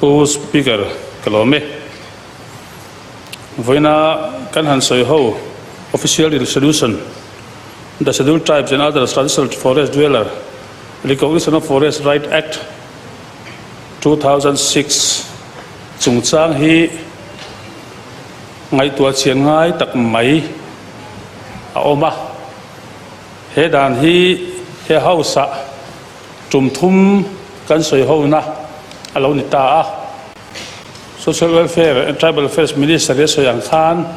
pu speaker kalome voina kan han soi ho official resolution the scheduled tribes and other traditional forest dweller recognition of forest right act 2006 chung chang hi ngai tua chian ngai tak mai a oma he dan hi he hausa tum thum kan soi ho na alo ni ta a social welfare and tribal affairs minister soyang khan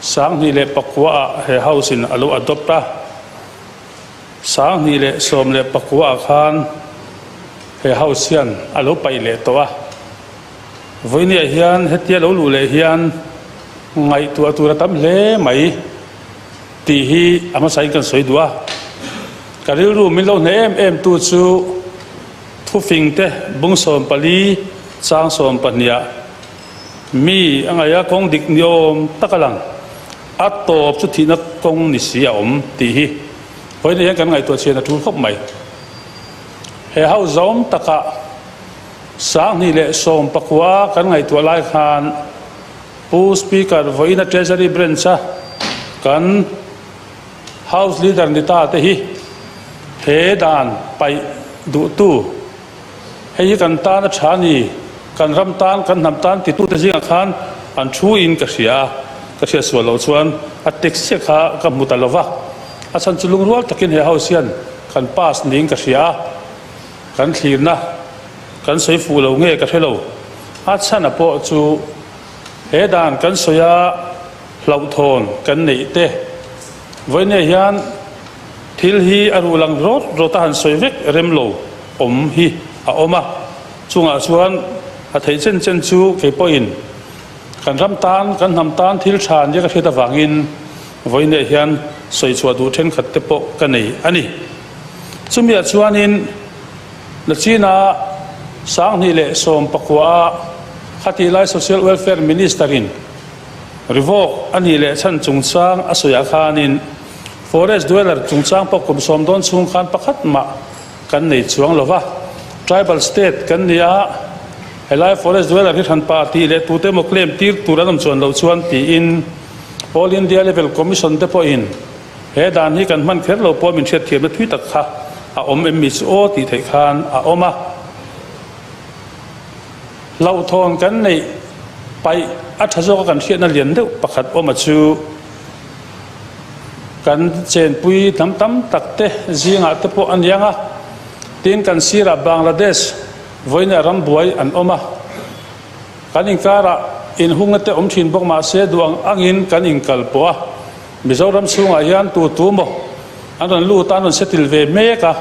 sang ni le pakwa he hausin alo adopta sang ni le som le pakwa khan he hausian alo pai le to a voini hian hetia lo lu le hian ngai tua tura tam le mai ti hi ama sai kan soi dua karil ru min lo ne em tu chu thu fing te bung som pali chang som pania mi angaya kong dik niom takalang atop chu thina kong ni sia om ti hi hoi ne kan ngai to chena thu khop mai he hau zom taka sang ni le som pakwa kan ngai to lai khan pu speaker voina treasury branch kan house leader ni ta te hi he dan pai du tu he kan ta na chani kan ram tan kan nam tan ti tu te jinga khan an thu in ka sia swalo chuan a taxi kha ka mutalova a chan chulung rual takin he hausian kan pass ning ka sia kan thirna kan soi fu lo nge ka thelo a chana po chu he dan kan soya lau thon kan nei te voine hian thil hi arulang rota han soi vek remlo om hi a oma chunga chuan a thei chen chen chu ke poin kan ram tan kan nam tan thil than je ka theta wangin voine hian soi chua du then khat te po ka nei ani chumia chuanin na china sang ni le som pakwa khati lai social welfare ministerin revoke ani le chan chungchang asoya khanin forest dweller chungchang pakum som don chung khan pakhat ma kan nei chuang lova tribal state kan nia helai forest dweller hi than party le tu te mo claim tir turanam chuan lo chuan ti in all india level commission te po in he dan hi kan man kher lo po min thiat thiam na thui tak kha a om em mi o ti thei khan a oma lau thon kan nei pai a thazo kan thiat na lian deuh pakhat oma chu kan chen pui tam tam takte zinga te po an yanga tin kan sira bangladesh voina ram buai an oma kaning kara in hungate om thin bok ma se duang angin kaning kalpoa mizoram sunga hian tu mo anon lu tanon settle ve meka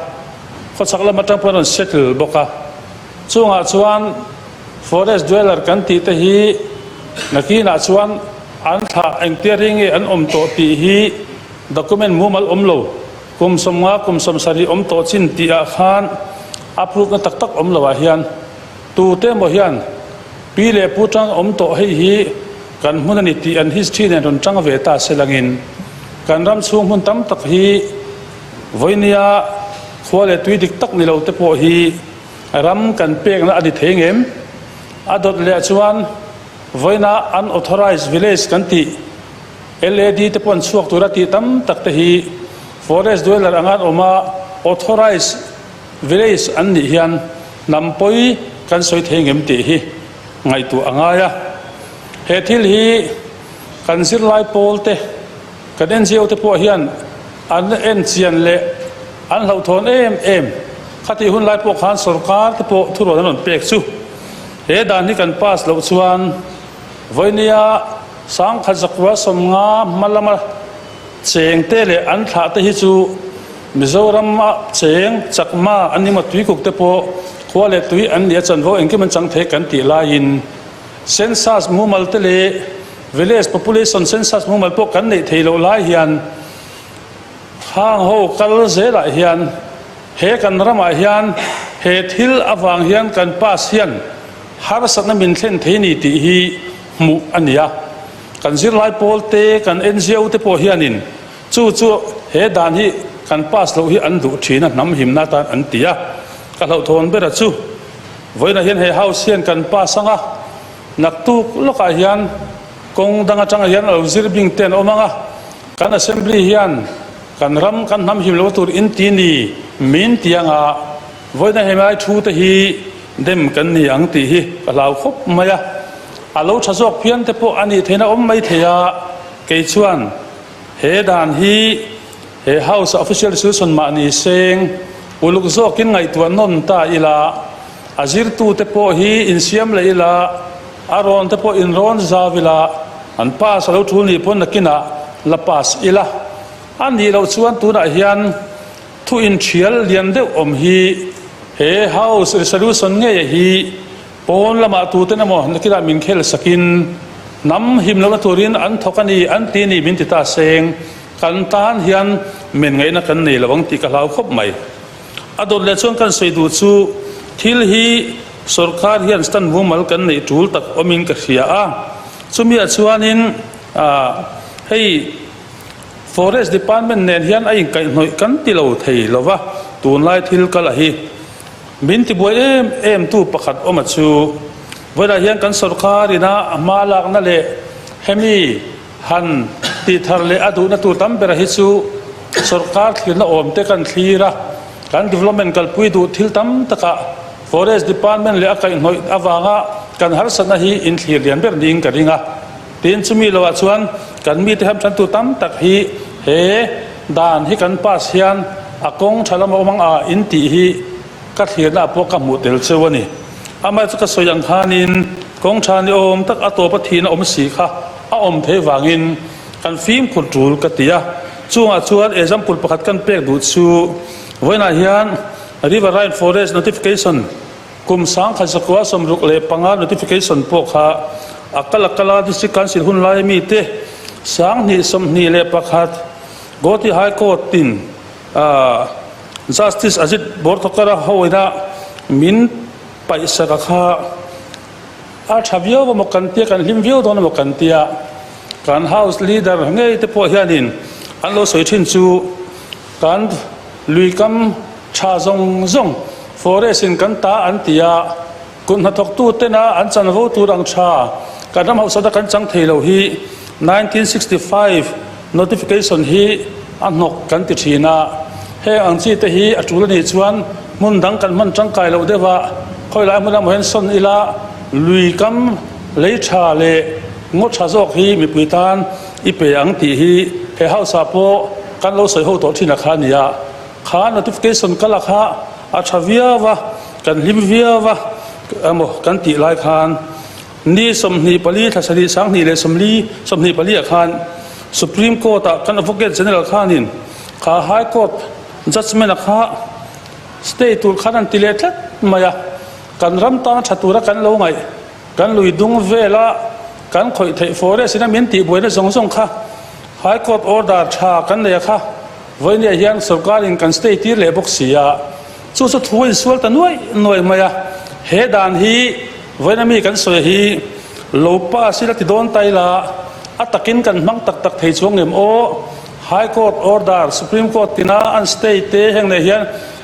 khochakla matang panon settle boka chunga chuan forest dweller kan ti te hi nakina chuan an tha engtiring e an om to ti hi document mumal omlo kum som sari om to chin ti a khan approve na tak tak om lawa hian tu te mo hian pi le putang om to hei hi kan hunani ti an history ne ron tang ve ta selangin kan ram chung hun tam tak hi voinia khole tui dik tak ni lo te po hi ram kan pek na adi thengem adot le chuan voina unauthorized village kan ti lad te pon chuak turati tam tak te hi forest dweller angan oma authorized village an ni hian nampoi kan soi thengem ti hi ngai tu angaya he thil hi kan sir lai pol te kan NGO te po hian an en chian le an hlo thon em khati hun lai po khan sarkar te po thuro nan pek chu he dan ni kan pass lo chuan voinia sang khazakwa somnga malama cheng te le an tha te hi chu mizoram ma cheng chakma anima tui kuk te po khwale tui an lia chan vo engki man chang the kan ti la in census mumal te le village population census mumal po kan nei theilo lai hian hang ho kal zela hian he kan rama hian he thil awang hian kan pass hian har satna min thlen theini ti hi mu ania kan zir lai pol te kan NGO te po hianin chu he dan hi kan pass lo hi an du thina nam himna ta an tia ka lo thon bera chu với là hiện hệ house hiền cần pa sanga nặc tu lúc à hiền công đang trang hiền ở dưới bình tiền omanga kan assembly hiền kan ram kan nam him lo tur in tini min tianga với là hệ mai thu te hi dem kan ni ang ti hi kalau khop maya alo chazok phian te po ani thena mai theya ke chuan he dan hi he house official solution ma ni seng uluk zo kin ngai tuan non ta ila azir tu te po hi in siam le ila aron te po in ron zawila an pa salo thu ni pon nakina la pas ila ani lo chuan tu na hian thu in thial lian deuh om hi he house resolution nge hi pon lama tu te na mo nakina min khel sakin nam him lo turin an thokani an ti ni min ti ta seng kan tan hian men ngai na kan nei lawang ti ka lau khop mai adon le chuan kan sei du chu thil hi sarkar hian stan vumal kan nei tul tak omin ka hria a chumi a chuanin hei forest department nen hian ai kai noi kan ti lo thei lova tun lai thil kala hi min ti boi em tu pakhat oma chu voda hian kan sarkarina amalak na le hemi han ti thar le adu na tu tam ber hi chu sarkar thina om te kan thira kan development kal pui du thil tam taka forest department le akai noi awanga kan har sana hi in thlir lian ber ding ka ringa tin chumi lo chuan kan mi te ham chan tu tam tak hi he dan hi kan pas hian akong thalam omang a in ti hi ka thirna po ka mu tel chewani amai chu ka soyang khanin kong thani om tak ato pathina om si kha a om the wangin kan film khultul ka tia chunga chuan example pakhat kan pek du chu voina hian riverine forest notification kum sang kha sakwa somruk le panga notification po kha akala district council hun lai mi te sang ni som ni le pakhat goti high court tin justice ajit borthokara hoina min paisa ka kha a thavio mo kan tia kan limvio don mo kan tia kan house leader ngei te po hianin an lo soi thin chu kan luikam cha zong forest in kan ta an tia kun hathok tu te na an chan vo tu rang cha kan ram house da kan chang theilo hi 1965 notification hi anok kan ti thina he ang chi te hi atul ni chuan mun dang kan man chang kai lo dewa khoi lai mun hen son ila luikam lei tha le ngo tha jok hi mi puitan ipe ang ti hi he house po kan lo soi ho to thina khania kha notification kala kha a thavia wa kan limvia wa amo kan ti lai khan ni som ni pali thasari sang ni le som ni pali khan supreme court kan advocate general khanin kha high court judgment kha state tur khanan ti le thlat maya kan ram ta thatura kan lo ngai kan lui dung vela kan khoi thei forest ina min ti boina zong kha high court order tha kan le kha voine hian sarkarin kan state tir le boxia chu thuin sual ta noi maya he dan hi voina mi kan soi hi lopa sila ti don taila atakin kan mang tak thei chuang em o high court order supreme court tina an state te heng ne hian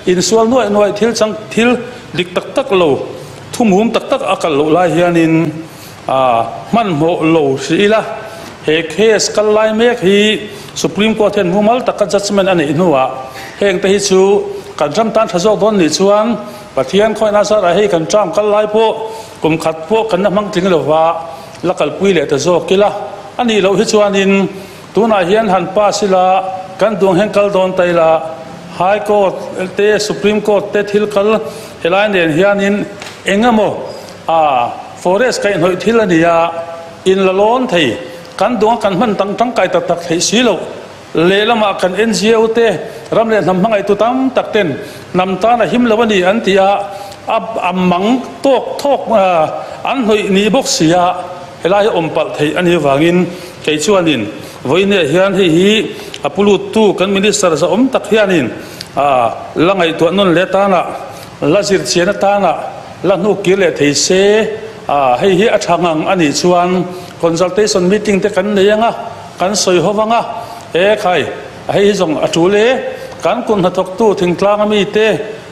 in sual noi thil chang thil dik tak lo thumum tak akal lo lai hian in man mo lo sila he case kal lai mek hi supreme court hen mumal tak judgment ani nuwa heng te hi chu kan ram tan thazok don ni chuan pathian khoi na sa ra hei kan tram kal lai po kum khat po kan na mang ting lo wa lakal pui le ta zo kila ani lo hi chuan in tuna hian han pa sila kan dung hen kal don taila high court te supreme court te thil kal helai nen hian in engamo forest kai noi thil ania in la lon thei kan dung kan man tang kai tak thei silo le lama kan NGO te ram le nam hangai tu tam tak ten nam ta na him lawani an tia amang tok thok an hoi ni boxia helai ompal thei ani wangin kei chuanin voine hian hi apulut tu kan minister za om tak hianin langai tu non le ta na lazir chena ta na la nu ki le thei se hei hi athangang ani chuan consultation meeting te kan neyanga kan soi howanga khai hei zong atule kan kun hathok tu thingtlang mi te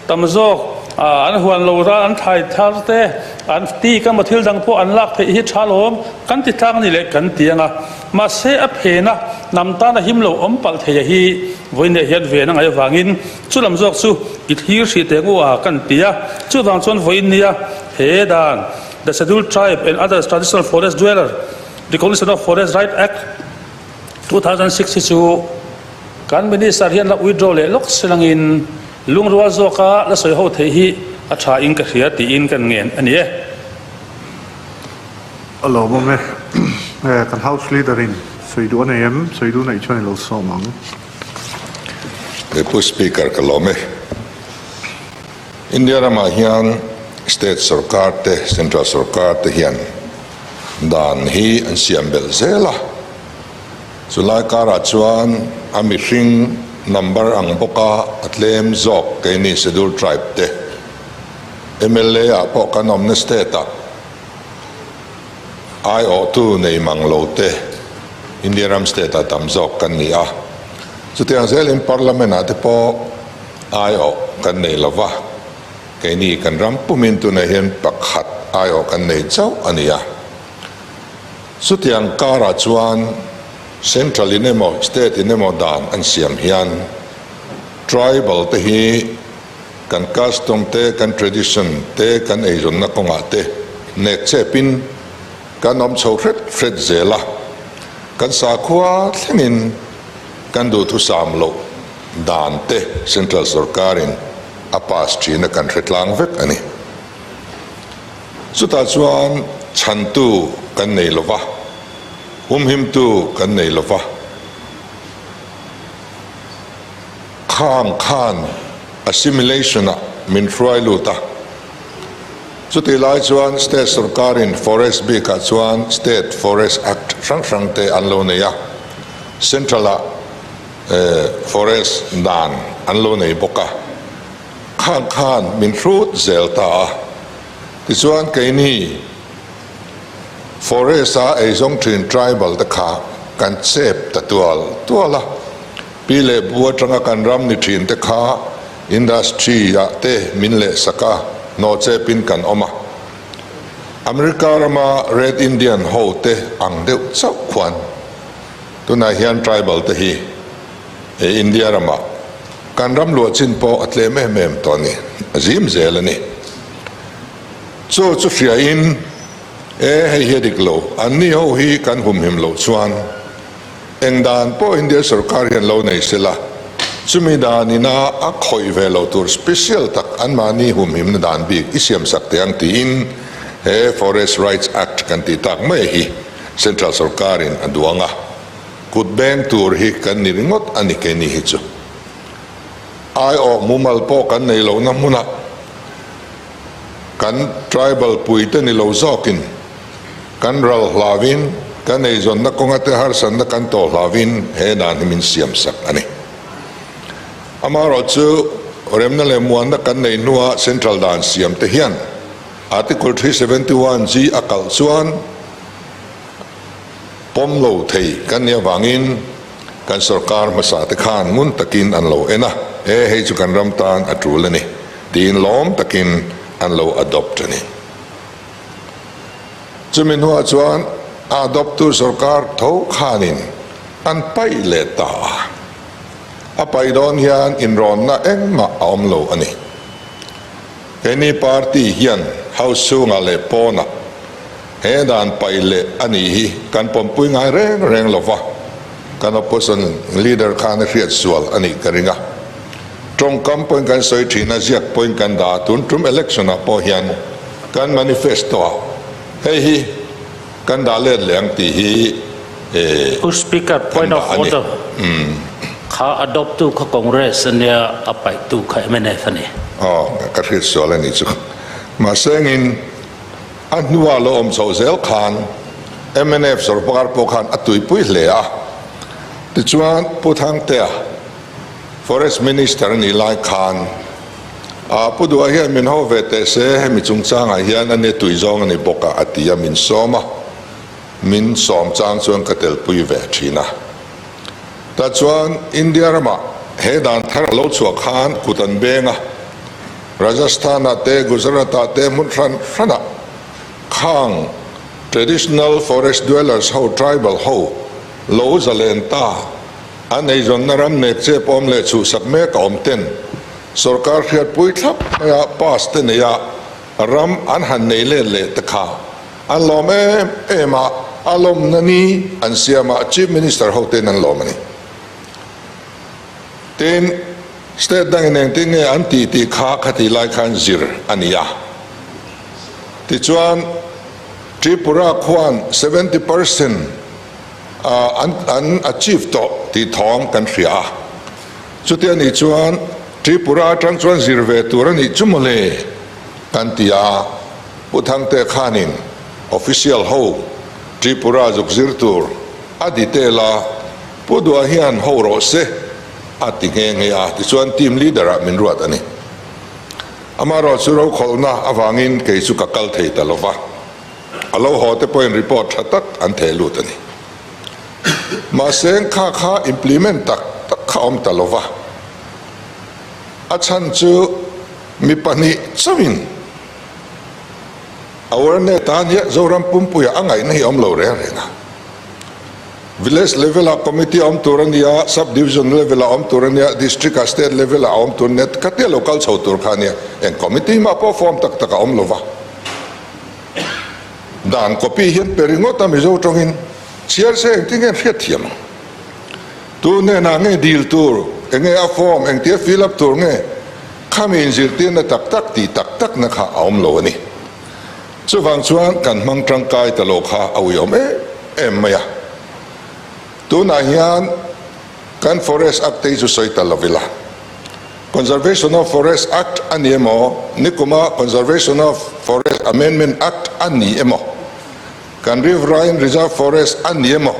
tamzok an huan lo ra an thai thar te an ti ka mathil dang pho an lak thei hi thalom kan ti thang ni le kan tianga ma se a phena nam ta na him lo om pal thei hi voine hian ve na ngai wangin chulam jok chu I thir hri te ngwa kan tia chu wang chon voin nia he dan the scheduled tribe and other traditional forest dweller the Coalition of Forest Rights Act 2062 kan minister hian la withdraw le lok selangin lungrua zoka la soi ho thei hi a tha in ka hria ti in kan ngen ani e alo mo me kan house leader in soidu na em soidu na ichon lo somang Deputy Speaker kalome India rama hian state sarkar te central sarkar te hian dan hi an siam bel zela sulai kara chuan ami hring number ang boka atlem zok ke ni scheduled tribe te MLA a po kanom na state a IO2 nei manglo te India ram state a tam zok kan ni a so tiang zel in parliament ate po IO kan nei lova ke ni kan ram pumin tu na hian pakhat IO kan nei chau ania so tiang kara chuan central inemo state inemo dan an siam hian tribal te hi kan custom te kan tradition te kan ejon na konga te nek chepin kan om chho fret zela kan sa khwa thlengin kan du thu sam lo dan te central sarkarin apas china kan tlang vek ani suta chuan chantu kan nei lova him tu kan nei lova khan assimilation min froy luta chuti lai chuan state sarkarin forest bi ka chuan state forest act sang te anlo neya central forest dan anlo nei boka khan min fruit zelta ti chuan ke ni forest a ezong trin tribal ta kha kan chep ta tuala pile buatanga kan ram ni thin te kha industry ya te minle saka no chepin kan oma America rama red Indian ho te ang deuh chau khwan tuna hian tribal te hi India rama kan ram lo chin po atle mem to ni azim zelani chu fria in hei hedik lo anni ho hi kan hum him lo chuan engdan po India sarkar hian lo nei sela chumi danina a khoi ve lo tur special tak an mani hum him na dan bi isiam sak te ang ti in he Forest Rights Act kan ti tak mai hi central sarkarin aduanga kut beng tur hi kan ni ringot ani ke ni hi chu ai o mumal po kan nei lo na muna kan tribal puite ni lo zokin kan ral hlavin kan ei zon na konga te har san na kan to hlavin he dan min siam sak ani amaro chu remna le muan na kan nei nuwa central dan siam te hian article 371 g akal chuan pom lo thei kan ya wangin kan sarkar masa te khan mun takin an lo ena he chu kan ram tan atrulani tin lom takin an lo adopt ni chumin huwa chuan adopt tu sarkar tho khanin an pai le ta a pai don hian in ron na engma om lo ani any party hian house sunga le pona he dan pai le ani hi kan pompui ngai reng lova kan opposition leader khan riat sual ani karinga trong kam point kan soi thina ziak point kan da tun trum election a po hian kan manifesto hei hi kan da le leng ti hi Speaker, point of order. Kha adopt tu kha Congress ania apai tu kha MNF ani. Ka riat sual ani chu ma sengin anwa lo om so zel khan MNF sor pakar po khan atui pui hle a ti chuan puthang te Forest Minister ni lai khan pudu hian min ho ve te se mi chung chang a hian ane tui zong ani boka atia min soma min som chang chuan katel pui ve thina ta chuan India rama he dan thar lo chuak khan kutan benga Rajasthan ate Gujarat ate Muntran Rana Khang traditional forest dwellers ho tribal ho lo zalenta anei zon naram ne che pom le chu sak me ka om ten sarkar khiat pui thap ya pas te ne ya ram an han nei le te kha an lom ema alom nani an siama chief minister ho ten an lom ni ten state dang neng ting nge an ti kha khati lai khan zir ania ti chuan Tripura kwan 70% an achieve to ti thong kan ria chutia ni chuan Tripura tang chuan zirve tur ani chumole kan tia puthang te khanin official ho Tripura zuk zir tur aditela pudua hian ho ro se ati nge ya ti chuan team leader a min ruat ani amaro churo kholna awangin ke chu kakal thei talova alo ho te point report thatak an thelu tani ma seng kha implement tak kha om talova achan chu mi pani chawin awareness tania zoram pumpuya angai nei om lo re na village level a committee om turania sub division level om turania district state level om turnet kate local chautur khania en committee ma perform tak om lova dan copy hian peringot mi zo tongin chiar se tingen fiat thiam tu ne na nge deal tur nge a form eng tie fill up tur nge khamin zir tin na tak ti tak na kha om lo ni chuwang chuan kan mang tangkai ta lo kha awiom em maya tu na hian kan forest act te chu soi ta lovila Conservation of Forest Act aniemo nikuma Conservation of Forest Amendment Act aniemo kan Riverine Reserve Forest aniemo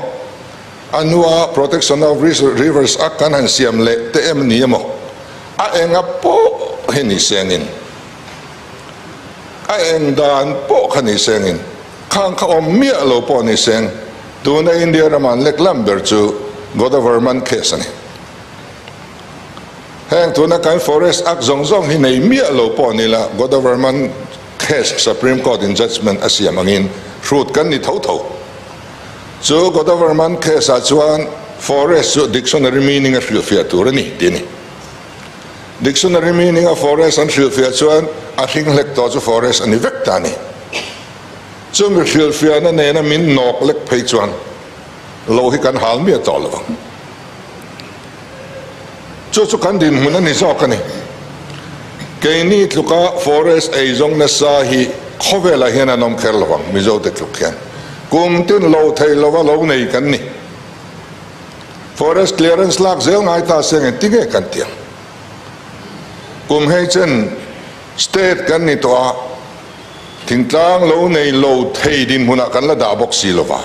anua Protection of Rivers Act kan han siam le te em niemo a enga po heni sengin a eng dan po khani sengin khang kha om mi lo po ni seng tu na India raman lek lamber chu government case ani hang tu na kan Forest Act zong hi nei mi lo po ni la government case Supreme Court in judgment asiam angin fruit kan ni thau so government case a chuan forest so dictionary meaning a fia tur ni tini dictionary meaning of forest and fia chuan a thing lek to chu forest ani vekta ni so mi fia na ne na min nok lek phei chuan lo hi kan hal mi to lo chu kan din mun ani zo kan ni ke ni tluka forest ei zong na sa hi khowela hian anom kherlawang mizo te tlukhian kum tin lo thei lova lo nei kan ni forest clearance lak zel ngai ta seng tinge kan tiang kum hei chen state kan ni to a thingtlang lo nei lo thei din huna kan la da bok si lova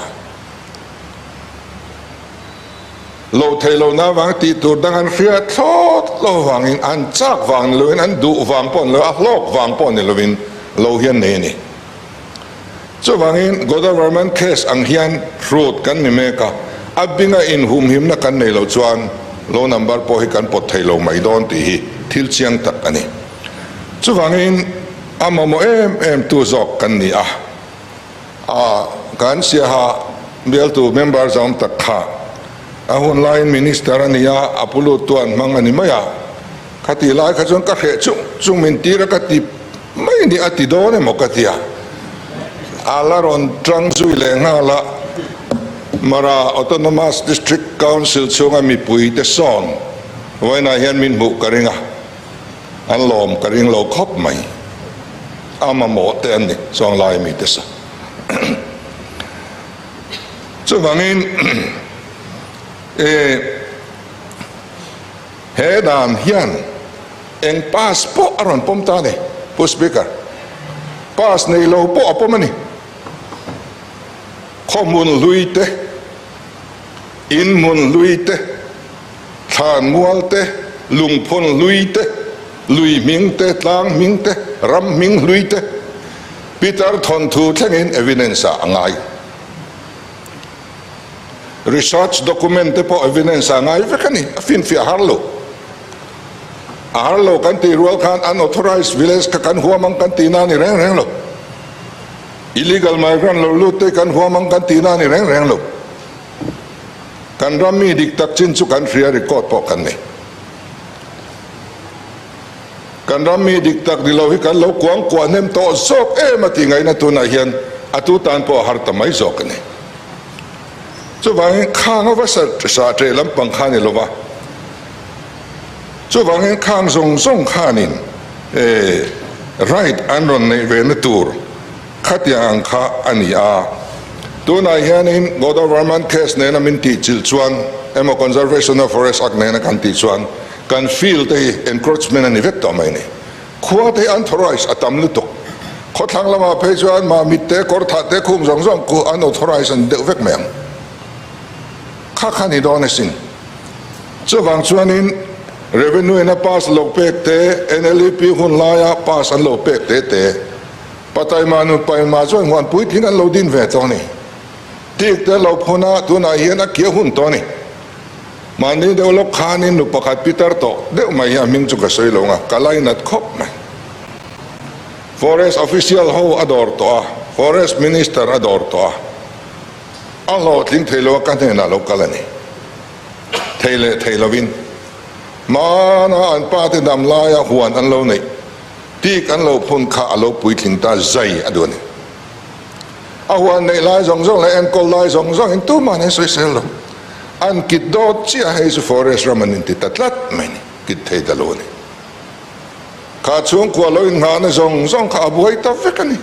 lo thei lo na wang ti tur dang an ria thot lo wang in an chak wang loin an du wang pon lo a hlok wang pon ni lovin lo hian nei ni chu wangin government case ang hian fruit kan ni meka abinga in hum him na kan nei lo chuan lo number po hi kan pot thei lo mai don ti hi thil chiang tak ani chu wangin amamo em tu zok kan ni a kan sia ha bel tu member zam tak kha a online minister ania apulu tuan mang ani maya khati lai kha chon ka khe chung min tira ka ti mai ni ati do ne mokatia alaron trang zui le nga la mara autonomous district council chunga mi pui te son waina hian min bu karinga an lom karing lo khop mai ama mo te ani song lai mi te sa chu wangin he dan hian eng pas po aron pom ta ne po speaker pas nei lo po apomani khomun luite in mun luite than mualte lungphon luite lui mingte tlang mingte ram ming luite Peter thon thu thengin evidence angai research document po evidence angai vekani fin fi harlo lo kan ti rual kan unauthorized village ka kan huamang kan ti na ni reng lo illegal migrant lo lute kan huamang kan ti na ni reng lo kan rami diktak chin chu kan ria record po kan ni kan rami diktak di lo hi kan lo kuang nem to sok mati ngai na tu na hian atu tan po har tamai zok ni chu wang khang wa sa tre lam pang khan ni lo wa chu wang khang zong khanin right an ron nei ve na tur khatyang kha ani a tu na hianin government case ne na min ti chil chuan emo conservation of forest act ne na kan ti chuan kan field te encroachment ani vek to mai ni khua te unauthorized atam lu tok khothang lama phe chuan ma mit te kor tha te khum zong ku unauthorized an de vek meng kha khani do na sin chu wang chuanin revenue na pass lo pek te NLP hun laya pass an lo pek te patay manu pai ma chuan wan pui thin an lo din ve to ni tik te lo phona tu na hian a kia hun to ni mani de lo khanin nu pakhat pitar to de mai ya ming chu ka soi lo nga kalai nat khop mai forest official ho ador to a forest minister ador to a lo tling thelo ka ne na lo kalani theilovin mana an pa te dam la ya huan an lo nei tik an lo phun kha alo pui thling ta zai adoni a huan nei lai zong la en kol lai zong in tu man soi sel lo an kit dot chia hei su forest ramanin ti tatlat mai ni kit thei daloni kha chung kwa lo in nga na zong kha buai ta vekani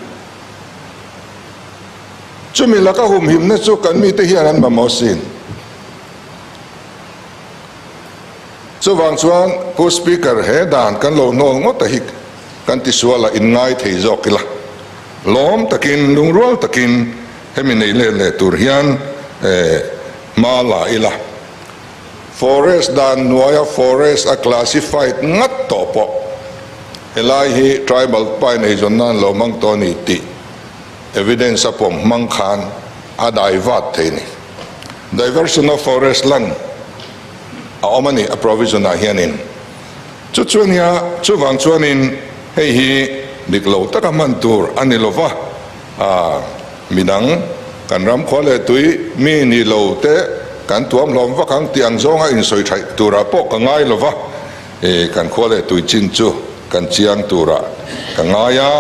chumi la ka hum him na chu kan mi te hian an ma mo sin chu wang chuan pu speaker he dan kan lo nol ngot hik kan ti suala in ngai thei zokila lom takin lungrual takin heminei le tur hian mala ila forest dan nuaya forest a classified ngat topo elai hi tribal pai nei zonnan lo mang to ni ti evidence apom mang khan a daivat theini diversion of forest land a omani a provision a hianin chu chuania chu wang chuanin hei hi diklo taka man tur anilova a minang kan ram khole tui mi ni lo te kan tuam lom wa kang tiang zonga in soi thai tura po ka ngai lova kan khole tui chin chu kan chiang tura ka ngaya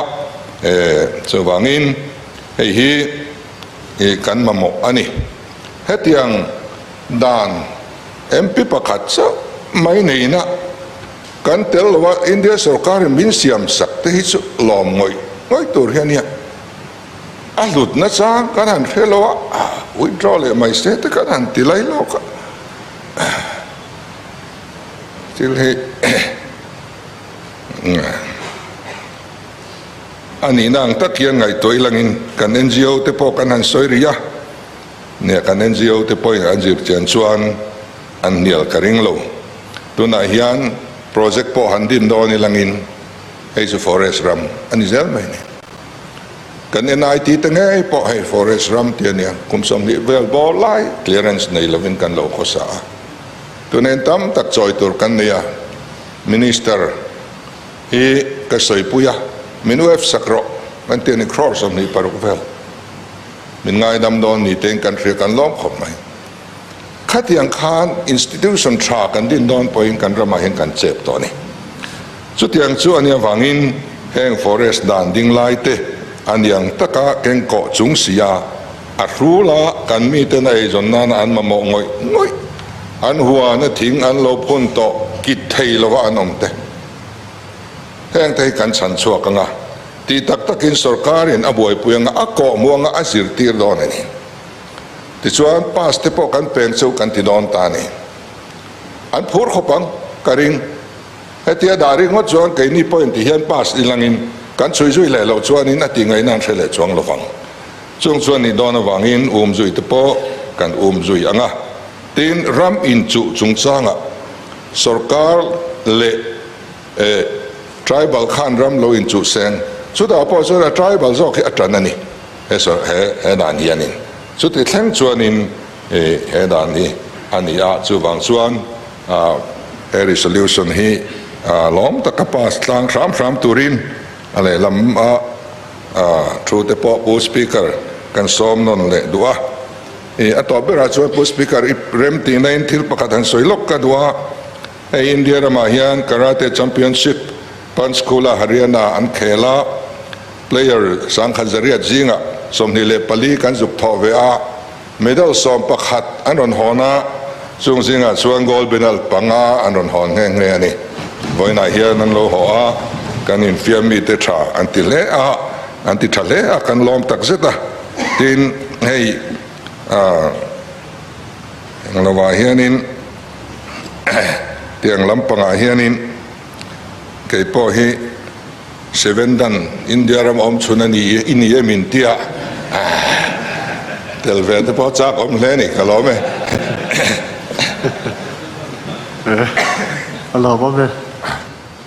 chu wangin hei hi kan mamo ani hetiang dan MP pakhat sa mai nei na kan tel wa India sarkar min siam sak te hi chu lom ngoi tur hiania alut na cha kan han phelo withdraw le mai se te kan han tilai lo ka til he ani nang ta kian ngai toi langin kan NGO te po kan han soiria ne kan NGO te po an jir chen chuan an nial karing lo tuna hian project po handin do ni langin hei su forest ram ani zel mai ni kan NIT te ngai po hei forest ram tian ya kum som ni vel bo lai clearance nei lovin kan lo khosa tunen tam tak choi tur kan nia minister hi ka soi puya minu f sakro kan tian crore som ni paruk vel min ngai dam don ni ten kan thri kan lom khop mai khatiang khan institution tra kan din don point kan rama hen kan chep to ni chutiang chu ania wangin heng forest dan ding lai te aniang taka ken ko chung sia a rula kan mi te nei zon nan an ma mo ngoi an huwa na thing an lo phun to kit thei lo wa anom te heng te kan chan chuak anga ti tak takin sarkarin abuai puanga ako muanga asir tir don ani ti chuan pas te po kan peng chu kan ti don ta ni an phur khopang karing hetia dari ngot chuan ke ni point ti hian pas ilangin kan chui zui le lo chuan in ati ngai nan thele chuang lo wang chung chuan ni don awangin zui te po kan zui anga tin ram in chu chung changa sarkar le tribal khan ram lo in chu seng chu da po chu da tribal zo ki atran ani he dan hianin chu ti thleng chuanin he dan ni ani a chu wang chuan a resolution hi ล้อมตะกป้าสตางสามตุรินอะไรลำทรูเตปอผู้สปีกเกอร์กันซ้อมนนเลยดัวอัตโตเบราชวยผู้สปีกเกอร์เริ่มตีในทิลปะกัดหันสวยลกกันดัวอินเดียรามาฮิอันคาราเต้แชมเปี้ยนชิพปันสกูลาฮาริยานาอันเคลาเพลเยอร์สังขจริยจิงะสมนิเลปลีกันจุบทอเวอาเมดัลซ้อมปะขัดอันนนหอนาซุงซิงะส่วนโกลเบนัลปังอาอันนนหอนแห่งเงี้ยนี่วันนี้เฮียนันโลหัวกันอินฟิอามีเตชาอันติเลอันติทะเลกันล้อมตักเสตะทินให้เราว่าเฮียนินเตียงลำปังอาเฮียนินเกี่ยพอให้เซเว่นดันอินเดียรำอมชุนันีอินเยมินเตียเตลเวทพอจากอมเลนี่ก็ล้อมไหมAllah, Bob.